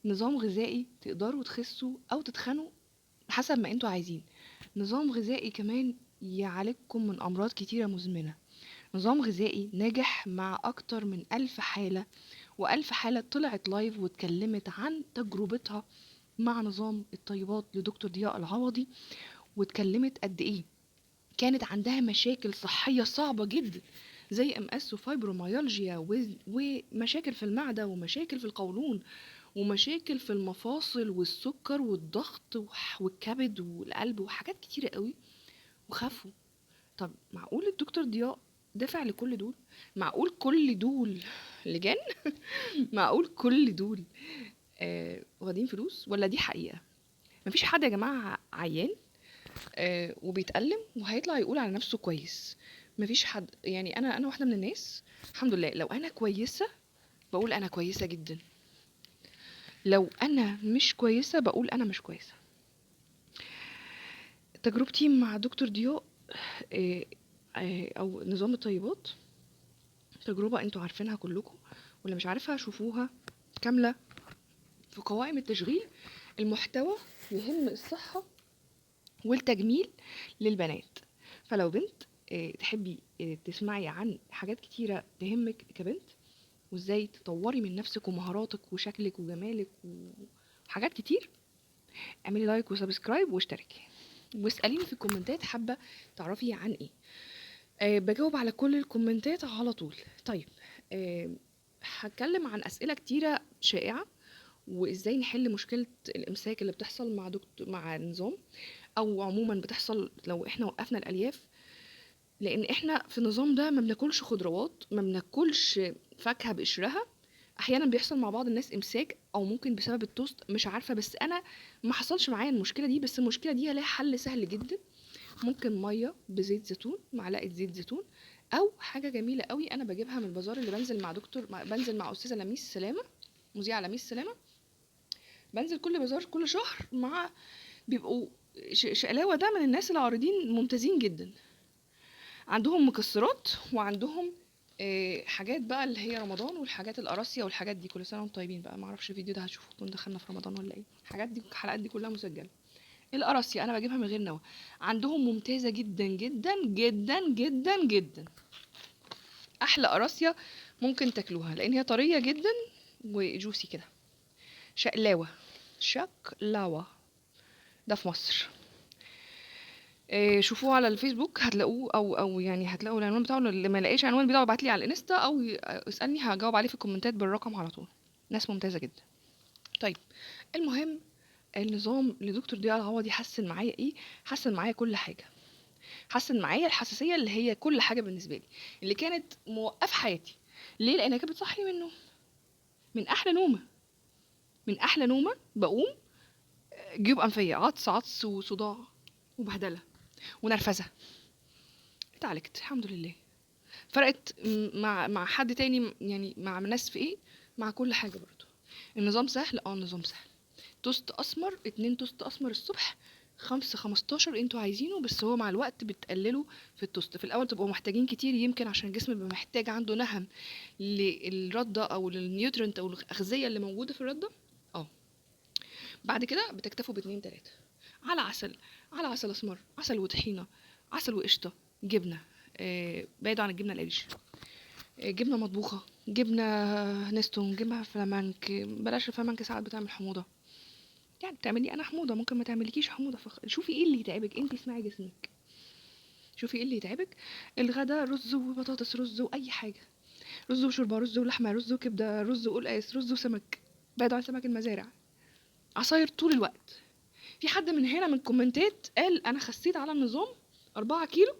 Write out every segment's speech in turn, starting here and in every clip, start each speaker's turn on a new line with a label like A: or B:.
A: نظام غذائي تقدروا تخسوا او تتخنوا حسب ما انتوا عايزين. نظام غذائي كمان يعالجكم من امراض كتيرة مزمنة. نظام غذائي ناجح مع اكتر من 1000 حالة، و1000 حالة طلعت لايف واتكلمت عن تجربتها مع نظام الطيبات لدكتور ضياء العوضي، واتكلمت قد ايه كانت عندها مشاكل صحية صعبة جدا زي ام اس وفايبروميالجيا ومشاكل في المعدة ومشاكل في القولون ومشاكل في المفاصل والسكر والضغط والكبد والقلب وحاجات كتيرة قوي، وخافوا. طب معقول الدكتور ضياء دافع لكل دول؟ معقول كل دول لجان؟ معقول كل دول واخدين فلوس ولا دي حقيقة؟ مفيش حد يا جماعة عيان وبيتألم وهيطلع يقول على نفسه كويس. مفيش حد. يعني انا واحدة من الناس الحمد لله لو انا كويسة بقول انا كويسة جدا، لو انا مش كويسة بقول انا مش كويسة. تجربتي مع دكتور ضياء او نظام الطيبات تجربة انتوا عارفينها كلكم، واللي مش عارفها شوفوها كاملة في قوائم التشغيل. المحتوى يهم الصحة والتجميل للبنات، فلو بنت تحبي تسمعي عن حاجات كتيرة تهمك كبنت، وازاي تطوري من نفسك ومهاراتك وشكلك وجمالك وحاجات كتير، اعملي لايك وسبسكرايب واشتركي واسأليني في الكومنتات حابة تعرفي عن ايه. بجاوب على كل الكومنتات على طول. طيب هتكلم عن اسئلة كتيرة شائعة، وازاي نحل مشكلة الامساك اللي بتحصل مع مع النظام، او عموما بتحصل لو احنا وقفنا الالياف. لان احنا في النظام ده ما بناكلش خضروات، ما بناكلش فاكهة بقشرها. احيانا بيحصل مع بعض الناس امساك او ممكن بسبب التوست، مش عارفة، بس انا ما حصلش معايا المشكلة دي. بس المشكلة دي لها حل سهل جدا. ممكن ميه بزيت زيتون، معلقه زيت زيتون، او حاجه جميله قوي انا بجيبها من البازار اللي بنزل مع بنزل مع استاذه لميس سلامه، مذيعه لميس سلامه. بنزل كل بازار كل شهر مع بيبقوا شقلاوه ده من الناس العارضين ممتازين جدا، عندهم مكسرات وعندهم حاجات بقى اللي هي رمضان والحاجات القراصيه والحاجات دي. كل سنه وانتم طيبين بقى، ما اعرفش الفيديو ده هتشوفه كنا دخلنا في رمضان ولا ايه. الحاجات دي الحلقات دي كلها مسجله. القراصيه انا بجيبها من غير نوى، عندهم ممتازه جدا جدا جدا جدا جدا. احلى قراصيه ممكن تاكلوها لان هي طريه جدا وجوسي كده. شقلاوه، شقلاوه ده في مصر. شوفوه على الفيسبوك هتلاقوه، او يعني هتلاقوا العنوان بتاعه. اللي ما لقيش عنوان بتاعه ابعت لي على الانستا او اسالني هجاوب عليه في الكومنتات بالرقم على طول. ناس ممتازه جدا. طيب المهم، النظام لدكتور ضياء العوضي حسن معايا ايه؟ حسن معايا كل حاجه. حسن معايا الحساسيه اللي هي كل حاجه بالنسبه لي، اللي كانت موقفه حياتي. ليه؟ لانها كانت بتصحي من النوم، من احلى نومه، من احلى نومه بقوم جيوب انفيه، عطس عطس وصداع وبهدله ونرفزه. اتعالجت الحمد لله. فرقت مع حد تاني، يعني مع ناس في ايه، مع كل حاجه برضو. النظام سهل، النظام سهل. توست اسمر 2 توست اسمر الصبح، 15 انتوا عايزينه، بس هو مع الوقت بتقللوا في التوست. في الاول تبقوا محتاجين كتير يمكن عشان الجسم بيبقى محتاج عنده نهم للرده او للنيوترنت او الاغذيه اللي موجوده في الرده. اه بعد كده بتكتفوا باتنين تلاتة على عسل، على عسل اسمر، عسل وطحينه، عسل وقشطه، جبنه. بعيدوا عن الجبنه القريش. جبنه مطبوخه، جبنه نستون، جبنه فلامنك. بلاش الفلامنك ساعات بتعمل حموضه، يعني بتعملي انا حموضه ممكن ما تعملكيش حموضه. شوفي ايه اللي يتعبك انت، اسمعي جسمك، شوفي ايه اللي يتعبك. الغدا رز وبطاطس، رز واي حاجه، رز وشوربه، رز ولحمه، رز وكبده، رز وقلقاس، رز وسمك. بعدوا عن سمك المزارع. عصاير طول الوقت. في حد من هنا من الكومنتات قال انا خسيت على النظام 4 كيلو،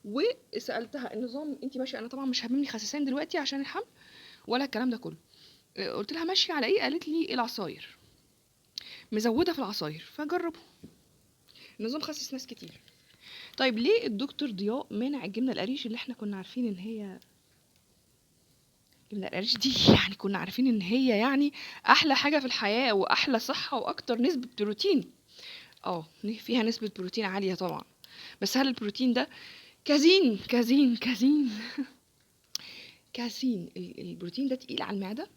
A: وسالتها النظام انت ماشيه، انا طبعا مش هاممني خسسان دلوقتي عشان الحمل ولا الكلام ده كله. قلت لها ماشيه على ايه؟ قالت لي العصاير، مزوده في العصاير، فجربوا. النظام خسس ناس كتير. طيب ليه الدكتور ضياء مانع الجبنه القريش اللي احنا كنا عارفين ان هي، الجبنه القريش دي يعني كنا عارفين ان هي يعني احلى حاجه في الحياه واحلى صحه واكتر نسبه بروتين. فيها نسبه بروتين عاليه طبعا، بس هل البروتين ده كازين كازين كازين كازين البروتين ده تقيل على المعده،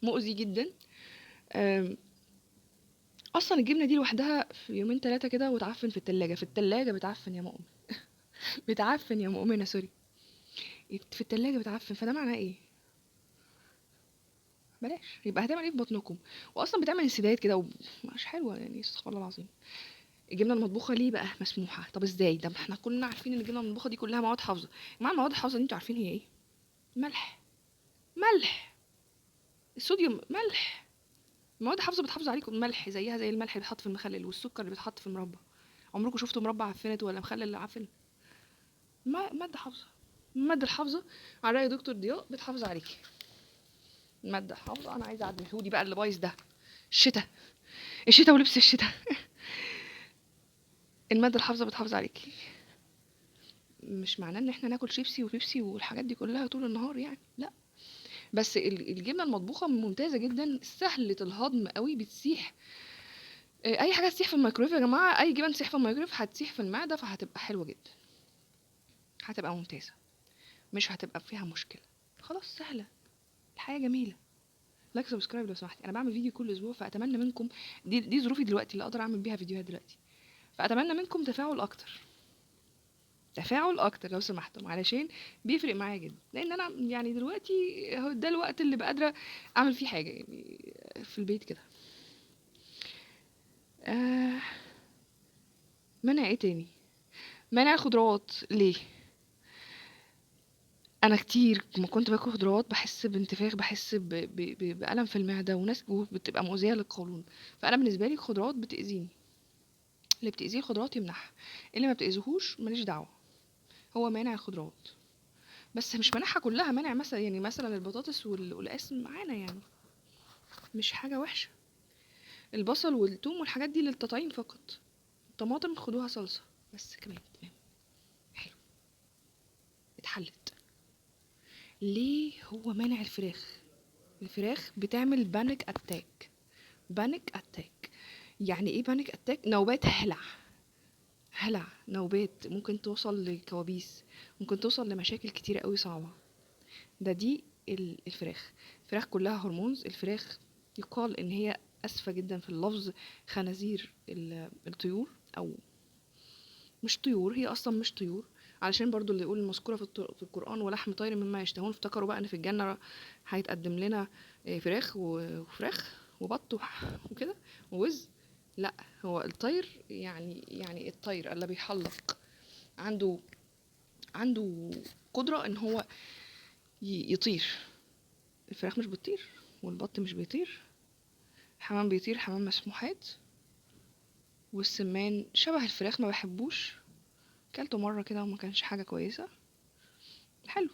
A: مؤذي جدا. آم، اصلا الجبنه دي لوحدها في يومين ثلاثه كده وتعفن في التلاجة. في التلاجة بتعفن يا مؤمن. بتعفن يا مؤمنه، سوري. في التلاجة بتعفن، فده معناه ايه؟ بلاش. يبقى هتعمل ايه في بطنكم؟ واصلا بتعمل انسداد كده ومش حلوه يعني، استغفر الله العظيم. الجبنه المطبوخه ليه بقى مسموحه؟ طب ازاي؟ ده احنا كلنا عارفين ان الجبنه المطبوخه دي كلها مواد حافظه. مع المواد الحافظه دي انتوا عارفين هي ايه؟ ملح. ملح. الصوديوم ملح. المواد الحافظه بتحافظ عليكم. الملح زيها زي الملح اللي بيتحط في المخلل، والسكر اللي بيتحط في المربى. عمركم شفتوا مربى عفنت ولا مخلل عفن؟ ماده حافظه. الماده الحافظه على رأي دكتور ضياء بتحافظ عليكي. الماده الحافظه. انا عايزه اعدل الهودي بقى اللي بايظ ده. الشتاء. الشتاء ولبس الشتاء. الماده الحافظه بتحافظ عليكي. مش معناه ان احنا ناكل شيبسي وبيبسي والحاجات دي كلها طول النهار يعني، لا. بس الجبنه المطبوخه ممتازه جدا، سهله الهضم قوي، بتسيح. اي حاجه تسيح في الميكرويف يا جماعه، اي جبن تسيح في الميكرويف هتسيح في المعده، فهتبقى حلوه جدا. هتبقى ممتازه. مش هتبقى فيها مشكله. خلاص سهله. الحياه جميله. لايك سبسكرايب لو سمحتي. انا بعمل فيديو كل اسبوع، فاتمنى منكم. دي ظروفي دلوقتي اللي اقدر اعمل بيها فيديوهات دلوقتي. فاتمنى منكم تفاعل اكتر. تفاعل اكتر لو سمحتم، علشان بيفرق معايا جدا. لان انا يعني دلوقتي هو ده الوقت اللي بقدر اعمل فيه حاجه يعني في البيت كده. آه. منع ايه تاني؟ منع الخضروات ليه؟ انا كتير ما كنت باكل خضروات بحس بانتفاخ، بحس بألم في المعده، وناس بتبقى مؤذيه للقولون. فانا بالنسبه لي الخضروات بتاذيني. اللي بتاذيه الخضروات يمنعها. اللي ما بتاذيهوش ماليش دعوه. هو مانع الخضروات. بس مش مانعها كلها. مانع مثلا يعني مثلا البطاطس والقلقاس معانا يعني. مش حاجه وحشه. البصل والثوم والحاجات دي للتطعيم فقط. الطماطم خدوها صلصه بس كمان. تمام. حلو. اتحلت. ليه هو مانع الفراخ؟ الفراخ بتعمل بانيك اتاك. بانيك اتاك. يعني ايه بانيك اتاك؟ نوبات هلع. هلع نوبات ممكن توصل لكوابيس. ممكن توصل لمشاكل كتيرة قوي صعبة. دي الفراخ. الفراخ كلها هرمونز. الفراخ يقال ان هي اسفة جدا في اللفظ. خنازير الطيور، او مش طيور، هي اصلا مش طيور. علشان برضو اللي يقول المذكورة في القرآن ولحم طير مما يشتهون، افتكروا بقى ان في الجنة هيتقدم لنا فراخ وفراخ وبط وكده ووز. لا. هو الطير يعني الطير اللي بيحلق عنده عنده قدرة ان هو يطير. الفراخ مش بتطير، والبط مش بيطير. الحمام بيطير، حمام مسموحات. والسمان شبه الفراخ، ما بحبوش. كلته مرة كده وما كانش حاجة كويسة. حلو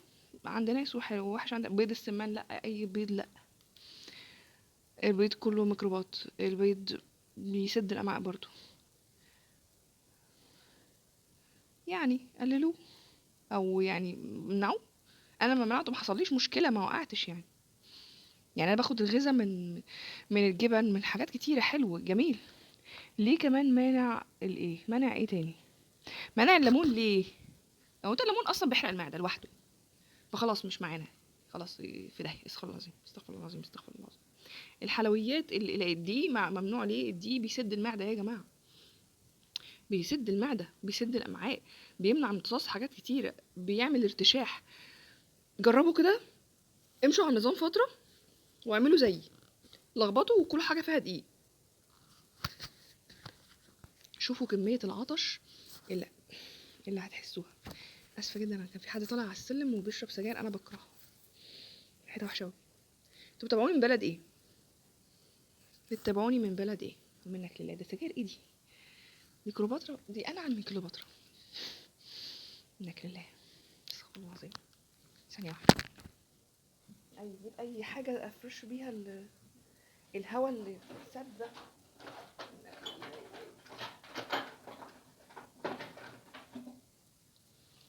A: عند ناس وحلو ووحش عند بيض السمان. لا، اي بيض لا. البيض كله ميكروبات. البيض بيسد الامعاء برضو. يعني قللوه، او يعني منعوه. انا ما منعته، ما حصليش مشكله، ما وقعتش يعني. يعني انا باخد الغذاء من الجبن، من حاجات كتيره حلو جميل. ليه كمان مانع الايه؟ مانع ايه تاني؟ مانع الليمون ليه؟ هو ده الليمون اصلا بيحرق المعده لوحده. فخلاص مش معانا. خلاص في داهيه. استغفر الله العظيم، استغفر الله العظيم، استغفر الله العظيم. الحلويات الدي ممنوع ليه؟ الدي بيسد المعده يا جماعه. بيسد المعده، بيسد الامعاء. بيمنع امتصاص حاجات كتيره، بيعمل ارتشاح. جربوا كده. امشوا على النظام فتره واعملوا زيي. لخبطوا وكل حاجه فيها دقيق. شوفوا كميه العطش اللي, اللي هتحسوها. اسفه جدا، انا كان في حد طالع على السلم وبيشرب سجاير، انا بكرهه. ريحتها وحشه قوي. انتوا بتابعوني من بلد ايه؟ بتتابعوني من بلد ايه؟ منك لله، ده سجاير ايه دي كليوباترا دي، انا عن كليوباترا. منك لله. استغفر الله العظيم. ثانيه واحده. اجيب اي حاجه افرش بيها الهواء اللي سد ده.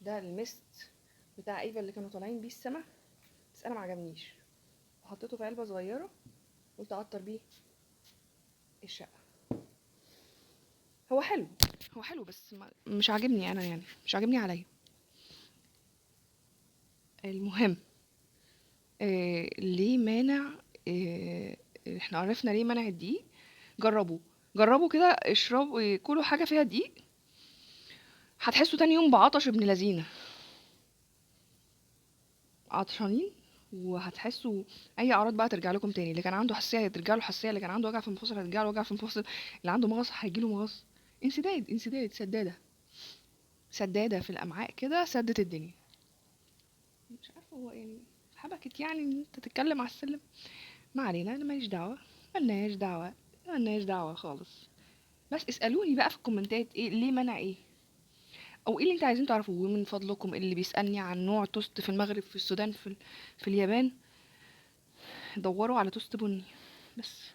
A: ده المست بتاع ايفا اللي كانوا طالعين بيه السما، بس انا ما عجبنيش. حطيته في علبه صغيره، قلت اعطر بيه الشقه. هو حلو. هو حلو بس مش عاجبني انا يعني، مش عاجبني عليا. المهم. ليه مانع احنا عرفنا ليه منع الدقيق. جربوا كده، اشربوا كلوا حاجه فيها دقيق، هتحسوا تاني يوم بعطش ابن لذينه، عطشانين، وهتحسوا اي اعراض بقى ترجع لكم تاني. اللي كان عنده حساسيه هترجع له حساسيه، اللي كان عنده وجع في المفاصل هترجع له وجع في المفاصل، اللي عنده مغص هيجي له مغص. انسداد سداده في الامعاء كده، سدت الدنيا. مش عارفه هو يعني حبكت يعني ان انت تتكلم على السلم. ما علينا، انا ماليش دعوه، ملناش دعوه خالص. بس اسالوني بقى في الكومنتات ايه ليه منع ايه، او ايه اللي انت عايزين تعرفوه من فضلكم. اللي بيسالني عن نوع توست في المغرب، في السودان، في اليابان، دوروا على توست بني بس.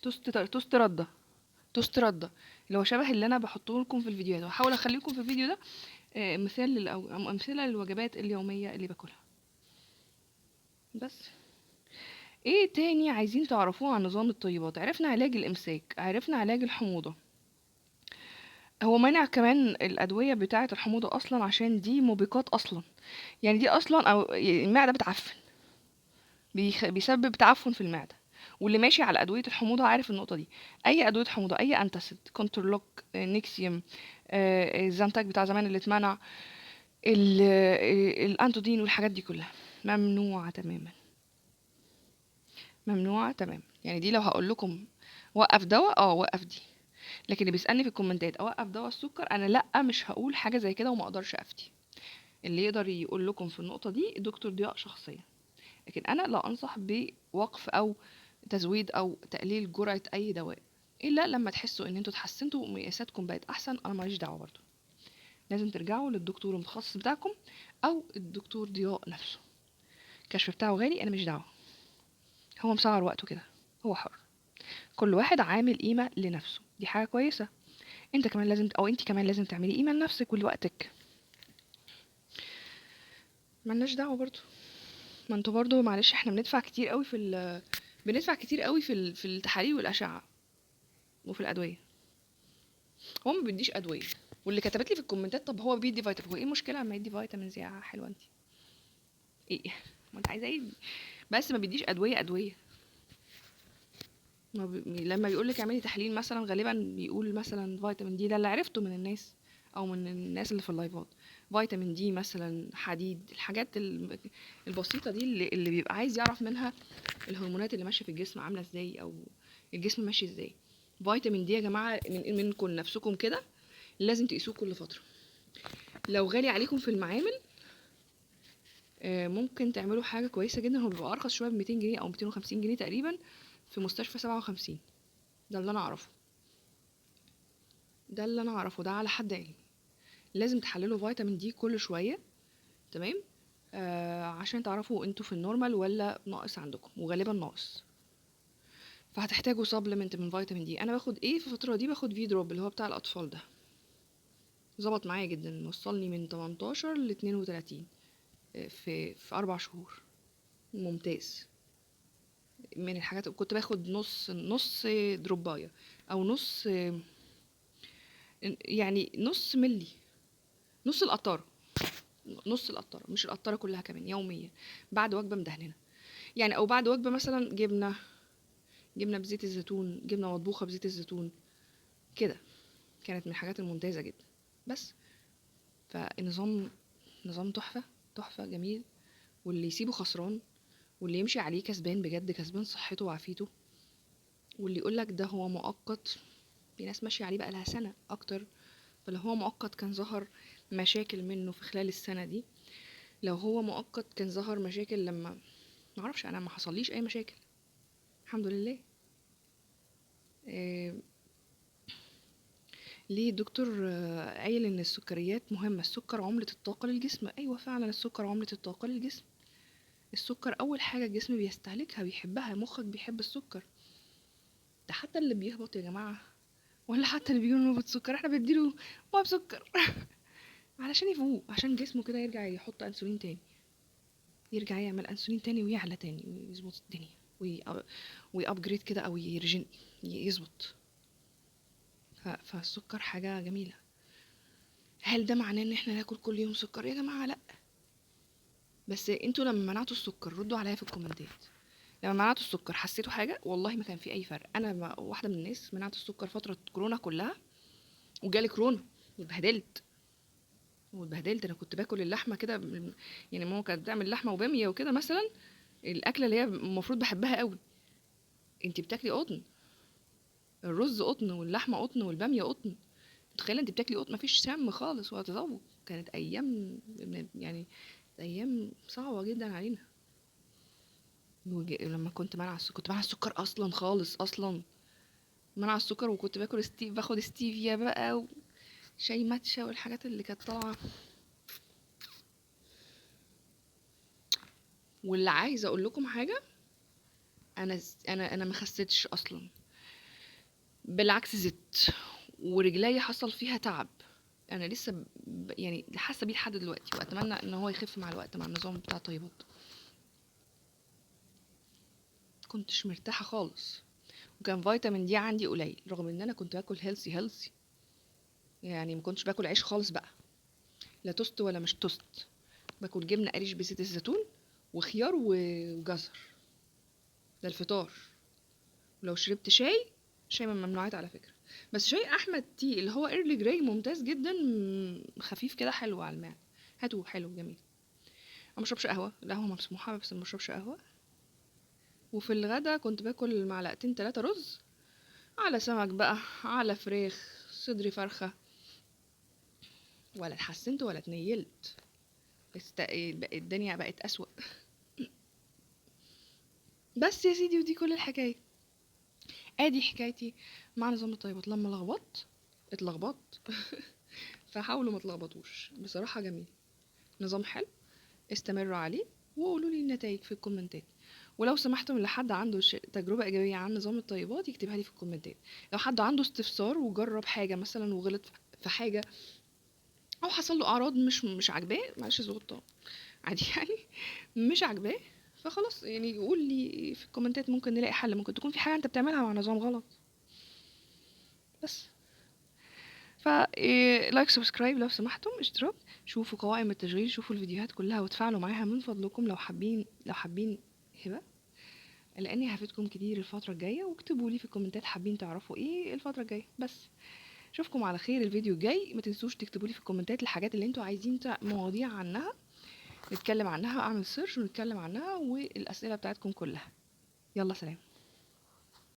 A: توست رده اللي هو شبه اللي انا بحطه لكم في الفيديوهات، وهحاول اخليكم في الفيديو ده مثال او امثله للوجبات اليوميه اللي باكلها. بس ايه تاني عايزين تعرفوه عن نظام الطيبات؟ عرفنا علاج الامساك، عرفنا علاج الحموضه. هو مانع كمان الادويه بتاعه الحموضه اصلا، عشان دي موبقات اصلا، يعني دي اصلا او المعده بتعفن، بيسبب تعفن في المعده. واللي ماشي على ادويه الحموضه عارف النقطه دي. اي ادويه حموضه، اي انتاسيد، كونترلوك، نيكسيوم، الزانتاك بتاع زمان اللي اتمنع، الانتودين والحاجات دي كلها ممنوعه تماما، ممنوعه تماما. يعني دي لو هقول لكم وقف دواء، وقف دي. لكن اللي بيسالني في الكومنتات اوقف دواء السكر، انا لا، مش هقول حاجه زي كده وما اقدرش افتي. اللي يقدر يقول لكم في النقطه دي دكتور ضياء شخصيا، لكن انا لا انصح بوقف او تزويد او تقليل جرعه اي دواء الا لما تحسوا ان انتوا اتحسنتوا ومقاساتكم بقت احسن. انا ماليش دعوه برضو، لازم ترجعوا للدكتور المتخصص بتاعكم او الدكتور ضياء نفسه. الكشف بتاعه غالي، انا مش دعوه، هو مسعر وقته كده، هو حر. كل واحد عامل قيمه لنفسه، دي حاجه كويسه. انت كمان لازم، او انت كمان لازم تعملي قيمه لنفسك ولوقتك. ملناش دعوه برضو، ما انتوا برضو معلش احنا بندفع كتير قوي في التحاليل والاشعه وفي الادويه. هو ما بيديش ادويه. واللي كتبت لي في الكومنتات طب هو بيدي فيتامين، هو ايه المشكله اما يدي فيتامينز يا حلوه انت؟ ايه ما انت عايزه ايه؟ بس ما بيديش ادويه. ما لما بيقول لك اعملي تحليل مثلا غالبا بيقول مثلا فيتامين دي، ده اللي عرفته من الناس او من الناس اللي في اللايفات. فيتامين دي مثلا، حديد، الحاجات البسيطه دي اللي بيبقى عايز يعرف منها الهرمونات اللي ماشيه في الجسم عامله ازاي، او الجسم ماشي ازاي. فيتامين دي يا جماعه منكم نفسكم كده لازم تقيسوه كل فتره. لو غالي عليكم في المعامل ممكن تعملوا حاجه كويسه جدا، هو بيبقى ارخص شويه ب 200 جنيه او 250 جنيه تقريبا في مستشفى 57. ده اللي انا اعرفه، ده على حد علمي. لازم تحللوا فيتامين دي كل شويه، تمام؟ عشان تعرفوا انتوا في النورمال ولا ناقص عندكم، وغالبا ناقص. فهتحتاجوا سبلمنت من فيتامين دي. انا باخد ايه في الفتره دي؟ باخد في دروب اللي هو بتاع الاطفال ده، ظبط معايا جدا، وصلني من 18 ل 32 في 4 شهور. ممتاز. من الحاجات كنت باخد نص دروبايه، او نص، يعني نص ملي، نص القطاره، مش القطاره كلها كمان، يوميا بعد وجبه مدهنه. يعني او بعد وجبه مثلا جبنه بزيت الزيتون، جبنه مطبوخه بزيت الزيتون كده. كانت من الحاجات الممتازه جدا. بس فالنظام نظام تحفه جميل، واللي يسيبه خسران، واللي يمشي عليه كسبان بجد، كسبان صحته وعافيته. واللي يقولك ده هو مؤقت، في ناس ماشيه عليه بقى لها سنه اكتر، فلو هو مؤقت كان ظهر مشاكل منه في خلال السنه دي. لو هو مؤقت كان ظهر مشاكل لما، معرفش، انا ما حصليش اي مشاكل الحمد لله. آه ليه الدكتور قايل ان السكريات مهمه؟ السكر عمله الطاقه للجسم. ايوه فعلا السكر عمله الطاقه للجسم. السكر اول حاجه الجسم بيستهلكها بيحبها، مخك بيحب السكر. ده حتى اللي بيهبط يا جماعه، ولا حتى اللي بيجيله نوبة سكر احنا بنديله مواد سكر علشان يفوق، عشان جسمه كده يرجع يحط انسولين تاني، يرجع يعمل انسولين تاني ويعلى تاني ويظبط الدنيا ويابجريد كده، او يظبط. فالسكر حاجه جميله. هل ده معناه ان احنا ناكل كل يوم سكر؟ يا جماعه لا. بس انتوا لما منعتوا السكر ردوا عليا في الكومنتات، لما منعت السكر حسيتوا حاجه؟ والله ما كان في اي فرق. انا واحده من الناس منعت السكر فتره كورونا كلها، وجالي كورونا واتبهدلت. انا كنت باكل اللحمه كده يعني ماما كانت بتعمل لحمه وباميه وكده مثلا، الاكله اللي هي المفروض بحبها قوي. انت بتاكلي قطن، الرز قطن واللحمه قطن والباميه قطن، متخيله انت بتاكلي قطن مفيش سم خالص ولا تذوق. كانت ايام يعني ايام صعبه جدا علينا. لما كنت كنت منع السكر اصلا خالص اصلا، منع السكر، وكنت باخد ستيفيا بقى وشاي ماتشا والحاجات اللي كانت طالعه. واللي عايزه اقول لكم حاجه، انا ما خسيتش اصلا، بالعكس زدت، ورجلي حصل فيها تعب. انا لسه يعني حاسه بيه لحد دلوقتي، واتمنى ان هو يخف مع الوقت مع النظام بتاع الطيبات. كنتش مرتاحه خالص، وكان فيتامين دي عندي قليل رغم ان انا كنت باكل هيلسي. يعني ما كنتش باكل عيش خالص بقى، لا توست ولا مش توست، باكل جبنه قريش بزيت الزيتون وخيار وجزر، ده الفطار. ولو شربت شاي من الممنوعات على فكره، بس شاي احمد تي اللي هو ايرلي جراي ممتاز جدا، خفيف كده حلو على المعده، هاتوه حلو جميل. انا مشربش قهوه، القهوه مسموحه بس ما بشربش قهوه. وفي الغدا كنت باكل معلقتين 3 رز على سمك بقى، على فراخ، صدري فرخه. ولا اتحسنت ولا اتنيلت، الدنيا بقت اسوأ. بس يا سيدي، ودي كل الحكايه. ادي حكايتي مع نظام الطيبات. لما اتلخبطت فحاولوا ما تلخبطوش، بصراحه جميل، نظام حلو، استمروا عليه، وقولوا لي النتائج في الكومنتات. ولو سمحتم لحد عنده تجربة إيجابية عن نظام الطيبات يكتبها لي في الكومنتات. لو حد عنده استفسار وجرب حاجة مثلا وغلط في حاجة، أو حصل له أعراض مش عاجباه، معلش ظغطة عادي يعني، مش عاجباه، فخلاص يعني يقول لي في الكومنتات، ممكن نلاقي حل. ممكن تكون في حاجة انت بتعملها مع نظام غلط بس. لايك سبسكرايب لو سمحتم، اشتراك، شوفوا قوائم التشغيل، شوفوا الفيديوهات كلها وتفاعلوا معاها من فضلكم لو حابين هبة، لاني هفيدكم كتير الفتره الجايه. واكتبوا لي في الكومنتات حابين تعرفوا ايه الفتره الجايه. بس اشوفكم على خير الفيديو الجاي. ما تنسوش تكتبوا لي في الكومنتات الحاجات اللي انتوا عايزين مواضيع عنها نتكلم عنها، اعمل سيرش ونتكلم عنها، والاسئله بتاعتكم كلها. يلا سلام.